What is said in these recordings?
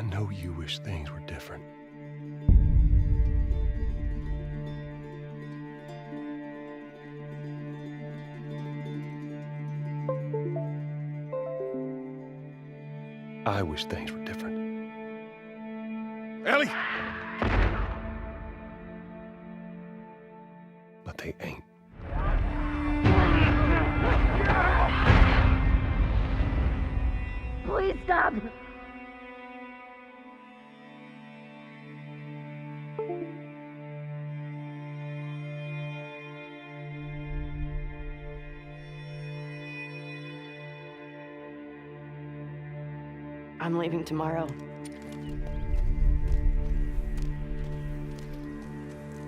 I know you wish things were different. I wish things were different. Ellie! But they ain't. Please stop! I'm leaving tomorrow.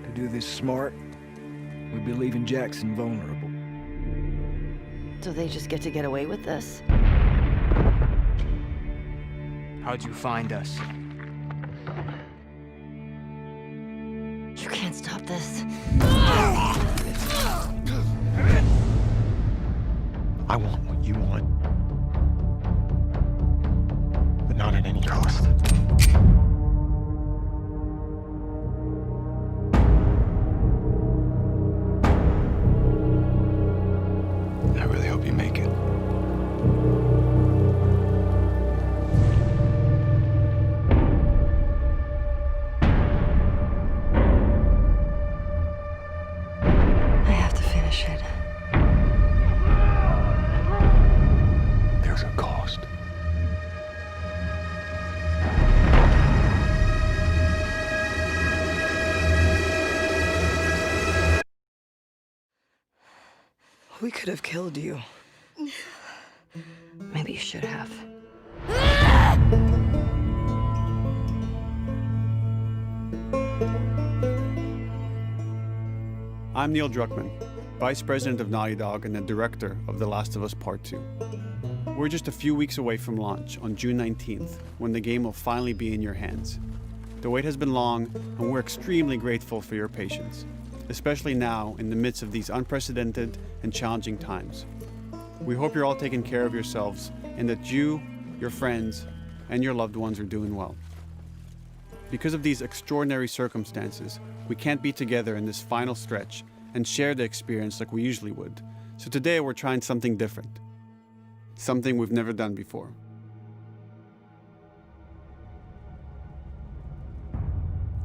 To do this smart, we'd be leaving Jackson vulnerable. So they just get to get away with this? How'd you find us? You can't stop this. I want what you want. But not at any cost. I really hope you make it. I have to finish it. There's a cost. We could have killed you. Maybe you should have. I'm Neil Druckmann, Vice President of Naughty Dog and the Director of The Last of Us Part 2. We're just a few weeks away from launch on June 19th, when the game will finally be in your hands. The wait has been long, and we're extremely grateful for your patience, especially now in the midst of these unprecedented and challenging times. We hope you're all taking care of yourselves and that you, your friends, and your loved ones are doing well. Because of these extraordinary circumstances, we can't be together in this final stretch and share the experience like we usually would. So today we're trying something different. Something we've never done before.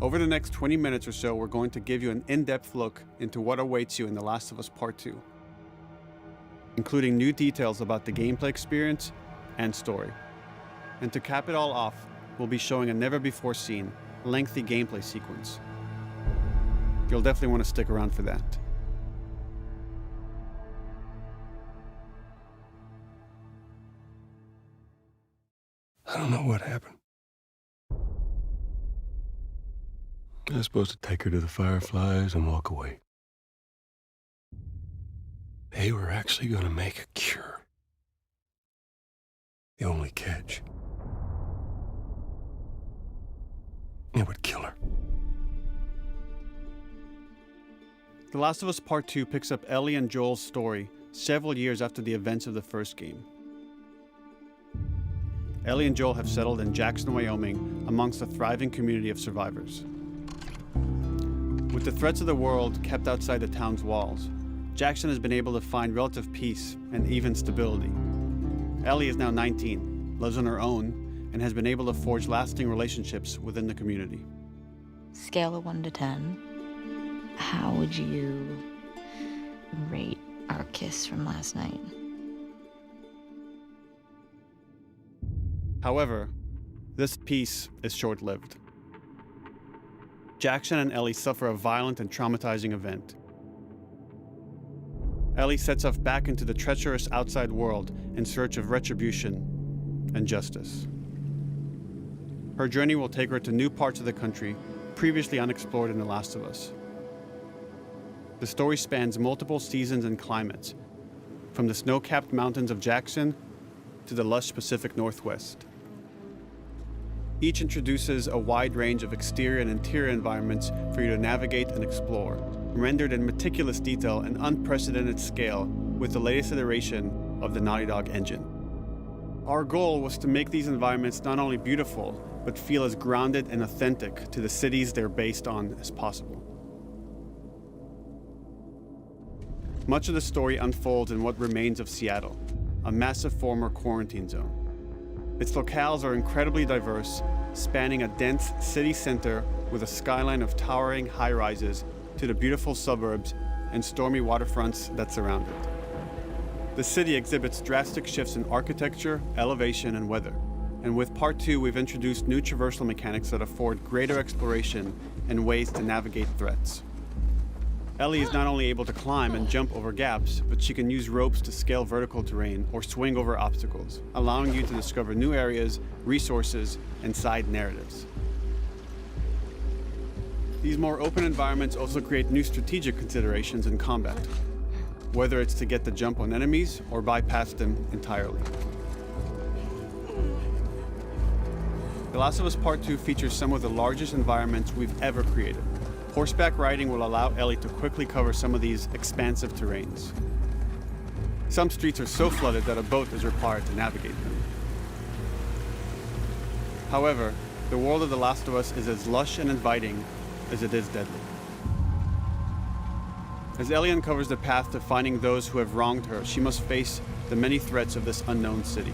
Over the next 20 minutes or so, we're going to give you an in-depth look into what awaits you in The Last of Us Part 2, including new details about the gameplay experience and story. And to cap it all off, we'll be showing a never-before-seen, lengthy gameplay sequence. You'll definitely want to stick around for that. I don't know what happened. I was supposed to take her to the Fireflies and walk away. They were actually going to make a cure. The only catch, it would kill her. The Last of Us Part 2 picks up Ellie and Joel's story several years after the events of the first game. Ellie and Joel have settled in Jackson, Wyoming, amongst a thriving community of survivors. With the threats of the world kept outside the town's walls, Jackson has been able to find relative peace and even stability. Ellie is now 19, lives on her own, and has been able to forge lasting relationships within the community. Scale of 1 to 10, how would you rate our kiss from last night? However, this peace is short-lived. Jackson and Ellie suffer a violent and traumatizing event. Ellie sets off back into the treacherous outside world in search of retribution and justice. Her journey will take her to new parts of the country previously unexplored in The Last of Us. The story spans multiple seasons and climates, from the snow-capped mountains of Jackson to the lush Pacific Northwest. Each introduces a wide range of exterior and interior environments for you to navigate and explore, rendered in meticulous detail and unprecedented scale with the latest iteration of the Naughty Dog engine. Our goal was to make these environments not only beautiful, but feel as grounded and authentic to the cities they're based on as possible. Much of the story unfolds in what remains of Seattle, a massive former quarantine zone. Its locales are incredibly diverse, spanning a dense city center with a skyline of towering high-rises to the beautiful suburbs and stormy waterfronts that surround it. The city exhibits drastic shifts in architecture, elevation, and weather. And with Part 2, we've introduced new traversal mechanics that afford greater exploration and ways to navigate threats. Ellie is not only able to climb and jump over gaps, but she can use ropes to scale vertical terrain or swing over obstacles, allowing you to discover new areas, resources, and side narratives. These more open environments also create new strategic considerations in combat, whether it's to get the jump on enemies or bypass them entirely. The Last of Us Part 2 features some of the largest environments we've ever created. Horseback riding will allow Ellie to quickly cover some of these expansive terrains. Some streets are so flooded that a boat is required to navigate them. However, the world of The Last of Us is as lush and inviting as it is deadly. As Ellie uncovers the path to finding those who have wronged her, she must face the many threats of this unknown city.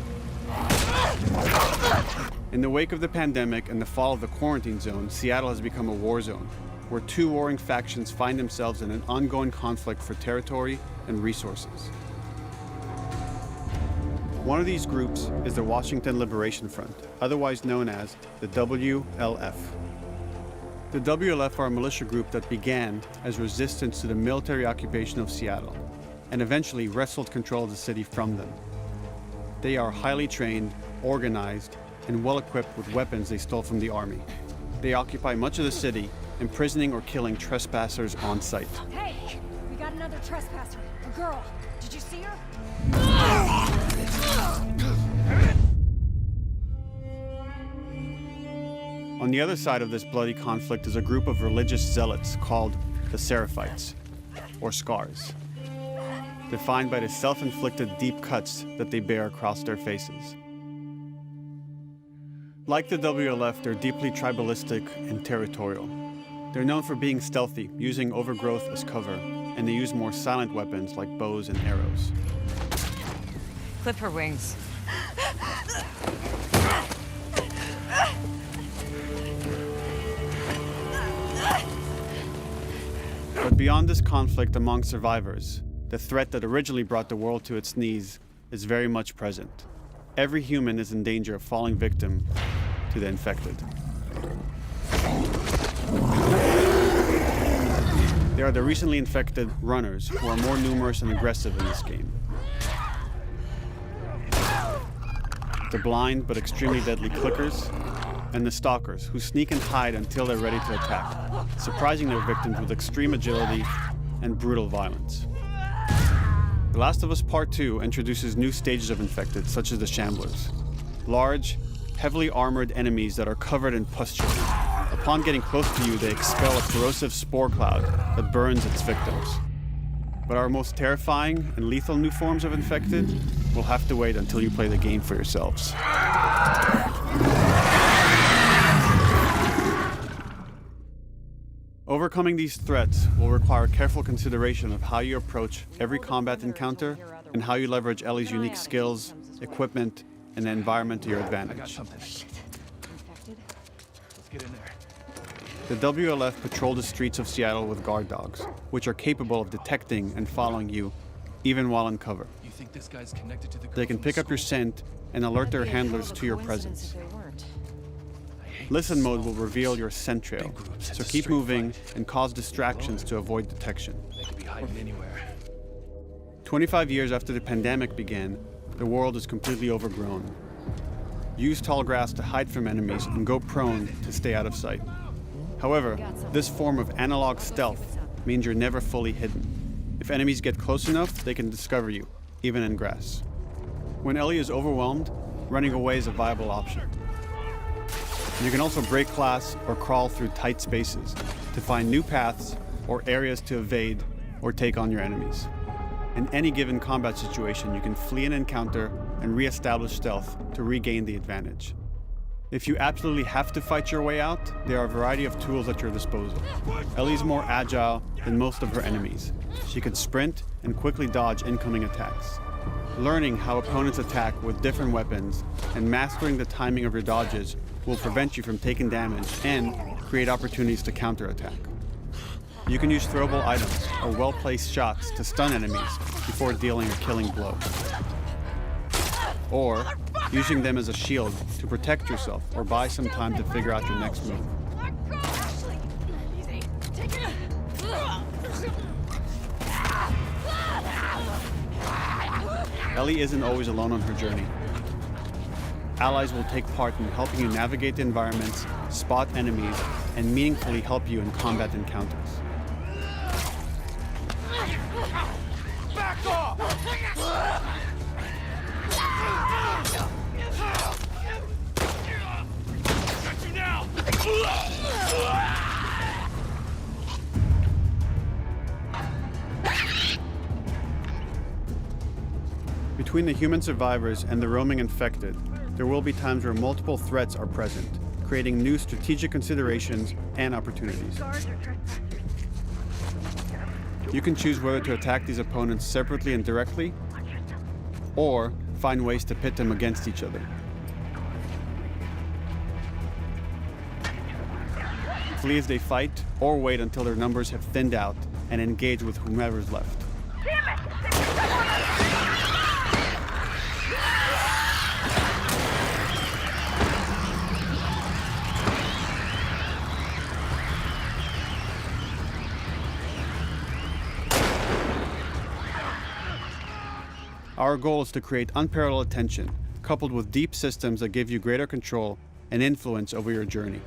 In the wake of the pandemic and the fall of the quarantine zone, Seattle has become a war zone, where two warring factions find themselves in an ongoing conflict for territory and resources. One of these groups is the Washington Liberation Front, otherwise known as the WLF. The WLF are a militia group that began as resistance to the military occupation of Seattle and eventually wrestled control of the city from them. They are highly trained, organized, and well-equipped with weapons they stole from the army. They occupy much of the city, imprisoning or killing trespassers on sight. Hey, we got another trespasser. A girl. Did you see her? On the other side of this bloody conflict is a group of religious zealots called the Seraphites, or Scars, defined by the self-inflicted deep cuts that they bear across their faces. Like the WLF, they're deeply tribalistic and territorial. They're known for being stealthy, using overgrowth as cover, and they use more silent weapons like bows and arrows. Clip her wings. But beyond this conflict among survivors, the threat that originally brought the world to its knees is very much present. Every human is in danger of falling victim to the infected. There are the recently infected runners, who are more numerous and aggressive in this game. The blind but extremely deadly clickers, and the stalkers, who sneak and hide until they're ready to attack, surprising their victims with extreme agility and brutal violence. The Last of Us Part 2 introduces new stages of infected, such as the Shamblers. Large, heavily armored enemies that are covered in pustule. Upon getting close to you, they expel a corrosive spore cloud that burns its victims. But our most terrifying and lethal new forms of infected will have to wait until you play the game for yourselves. Overcoming these threats will require careful consideration of how you approach every combat encounter and how you leverage Ellie's unique skills, equipment, and the environment to your advantage. Let's get in there. The WLF patrol the streets of Seattle with guard dogs, which are capable of detecting and following you, even while in cover. You think this guy's connected to the girl They can from pick the up your school? scent and alert their handlers to your presence. Listen mode will reveal your scent trail, so keep moving and cause distractions to avoid detection. They could be hiding anywhere. 25 years after the pandemic began, the world is completely overgrown. Use tall grass to hide from enemies and go prone to stay out of sight. However, this form of analog stealth means you're never fully hidden. If enemies get close enough, they can discover you, even in grass. When Ellie is overwhelmed, running away is a viable option. You can also break glass or crawl through tight spaces to find new paths or areas to evade or take on your enemies. In any given combat situation, you can flee an encounter and re-establish stealth to regain the advantage. If you absolutely have to fight your way out, there are a variety of tools at your disposal. Ellie's more agile than most of her enemies. She can sprint and quickly dodge incoming attacks. Learning how opponents attack with different weapons and mastering the timing of your dodges will prevent you from taking damage and create opportunities to counterattack. You can use throwable items or well-placed shots to stun enemies before dealing a killing blow. Or using them as a shield to protect yourself or buy some time to figure out your next move. Ellie isn't always alone on her journey. Allies will take part in helping you navigate the environments, spot enemies, and meaningfully help you in combat encounters. Back off! Got you now! Between the human survivors and the roaming infected, there will be times where multiple threats are present, creating new strategic considerations and opportunities. You can choose whether to attack these opponents separately and directly, or find ways to pit them against each other. Flee as they fight, or wait until their numbers have thinned out and engage with whomever's left. Our goal is to create unparalleled tension, coupled with deep systems that give you greater control and influence over your journey.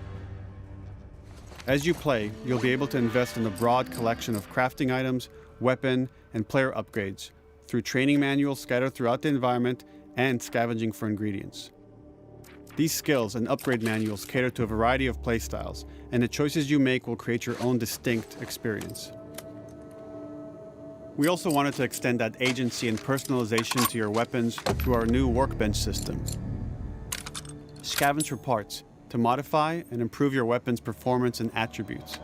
As you play, you'll be able to invest in a broad collection of crafting items, weapon, and player upgrades through training manuals scattered throughout the environment and scavenging for ingredients. These skills and upgrade manuals cater to a variety of playstyles, and the choices you make will create your own distinct experience. We also wanted to extend that agency and personalization to your weapons through our new workbench system. Scavenge for parts to modify and improve your weapon's performance and attributes,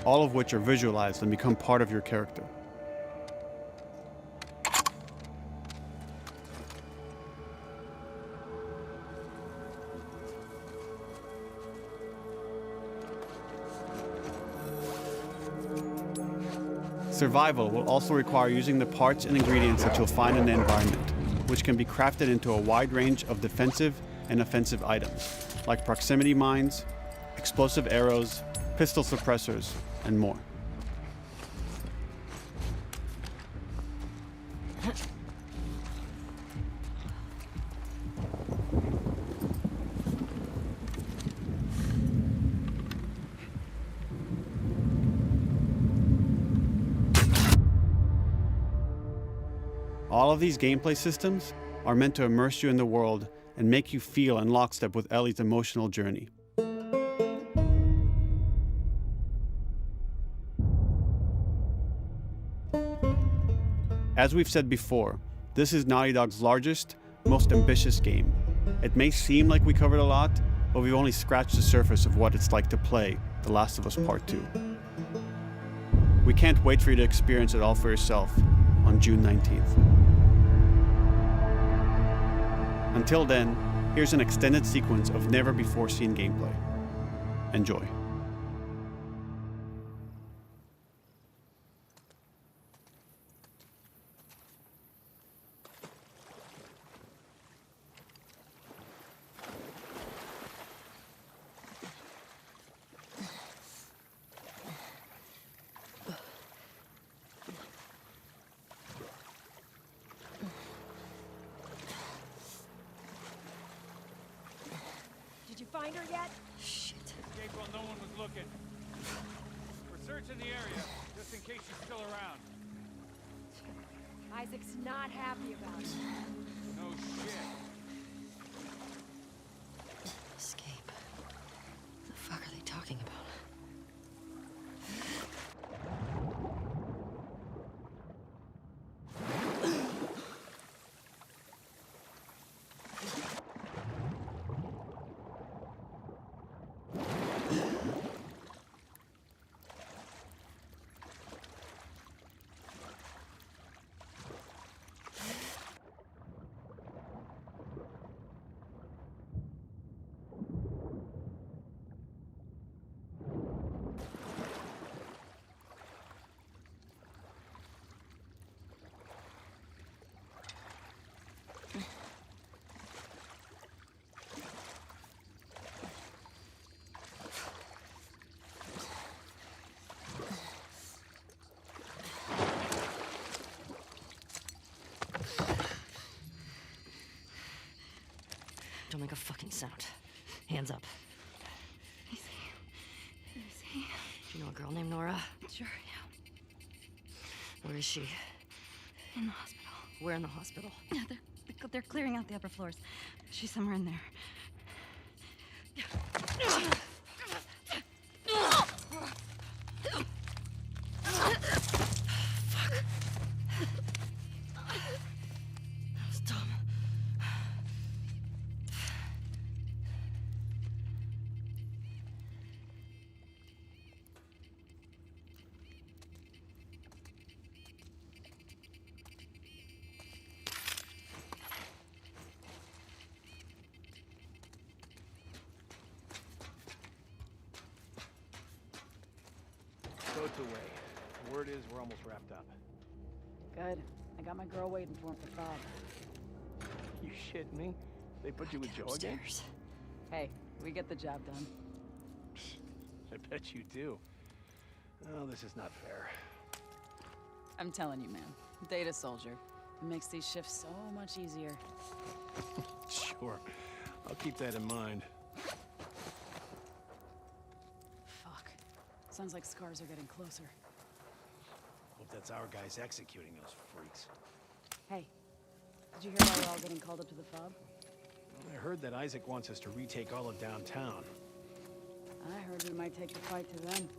all of which are visualized and become part of your character. Survival will also require using the parts and ingredients that you'll find in the environment, which can be crafted into a wide range of defensive and offensive items, like proximity mines, explosive arrows, pistol suppressors, and more. All of these gameplay systems are meant to immerse you in the world and make you feel in lockstep with Ellie's emotional journey. As we've said before, this is Naughty Dog's largest, most ambitious game. It may seem like we covered a lot, but we've only scratched the surface of what it's like to play The Last of Us Part 2. We can't wait for you to experience it all for yourself on June 19th. Until then, here's an extended sequence of never-before-seen gameplay. Enjoy. Did you find her yet? Escape while no one was looking. We're searching the area, just in case she's still around. Isaac's not happy about it. No shit. Escape. What the fuck are they talking about? Don't make a fucking sound. Hands up. Easy. Do you know a girl named Nora? Sure, yeah. Where is she? In the hospital. Where in the hospital? Yeah, they're clearing out the upper floors. She's somewhere in there. That was dumb. Boat's away. Word is we're almost wrapped up. Good. I got my girl waiting for him for Bob. You shit me? They put you with Joe again? Upstairs. Hey, we get the job done. I bet you do. Oh, this is not fair. I'm telling you, man. Data soldier. It makes these shifts so much easier. Sure. I'll keep that in mind. Fuck. Sounds like scars are getting closer. Hope that's our guys executing those freaks. Hey, did you hear why we're all getting called up to the fob? I heard that Isaac wants us to retake all of downtown. I heard we might take the fight to them.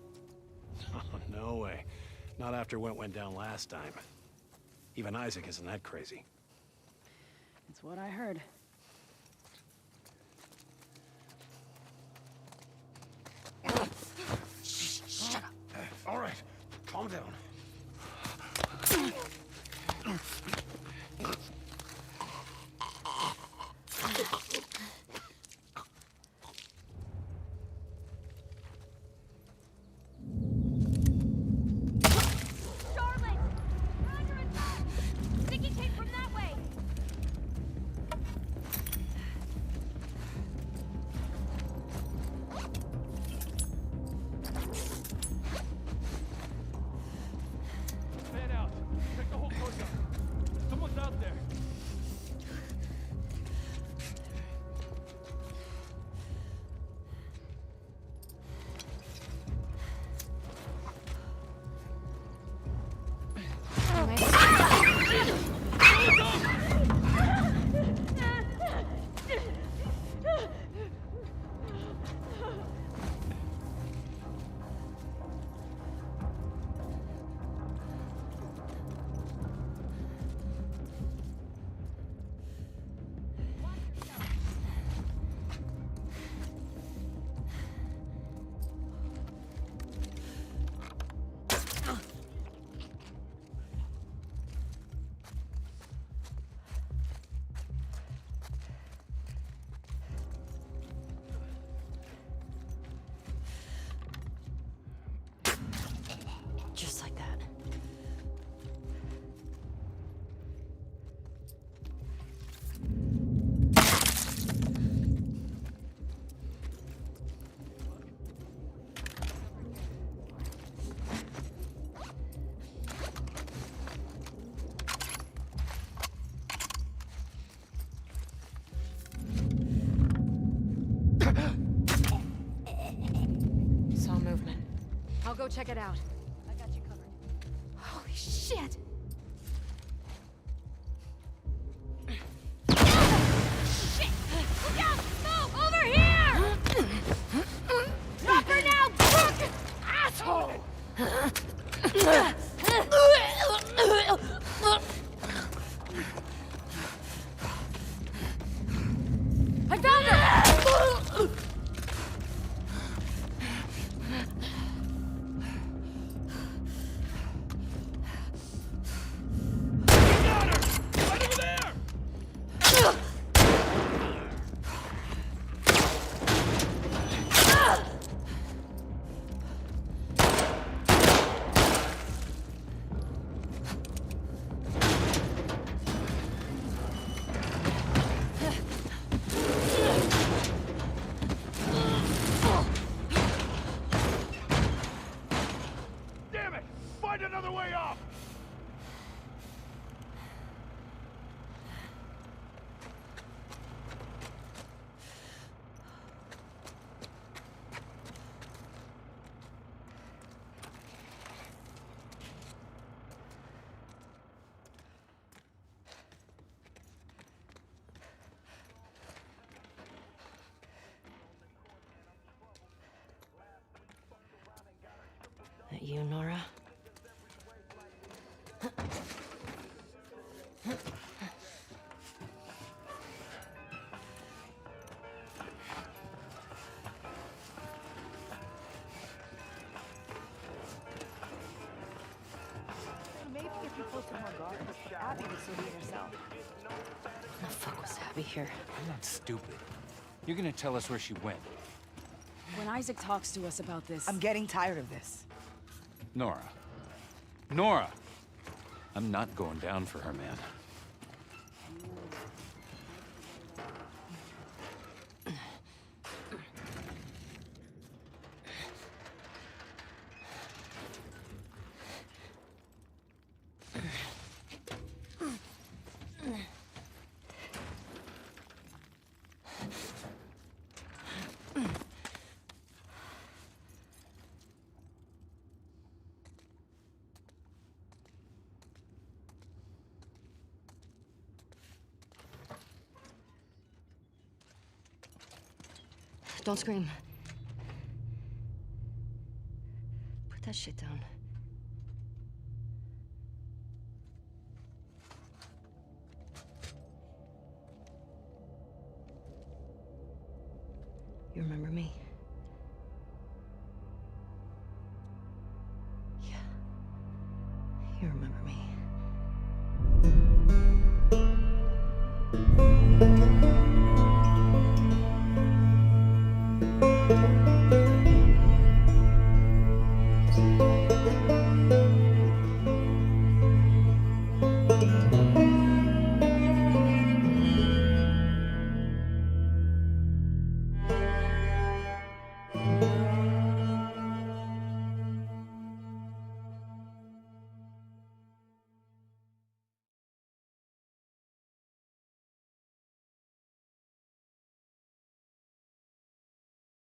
Oh, no way. Not after what went down last time. Even Isaac isn't that crazy. It's what I heard. Shut up. All right, calm down. Fan out. Check the whole courtyard. Someone's out there. Just like that. Saw movement. I'll go check it out. I got you covered. Holy shit! Shit! Look out! Move! Over here! Drop her now, crook! Asshole! I found her! you, Nora? Maybe if you posted more guards, Abby would still be herself. When the fuck was Abby here? I'm not stupid. You're gonna tell us where she went. When Isaac talks to us about this... I'm getting tired of this. Nora. Nora! I'm not going down for her, man. Don't scream. Put that shit down. You remember me?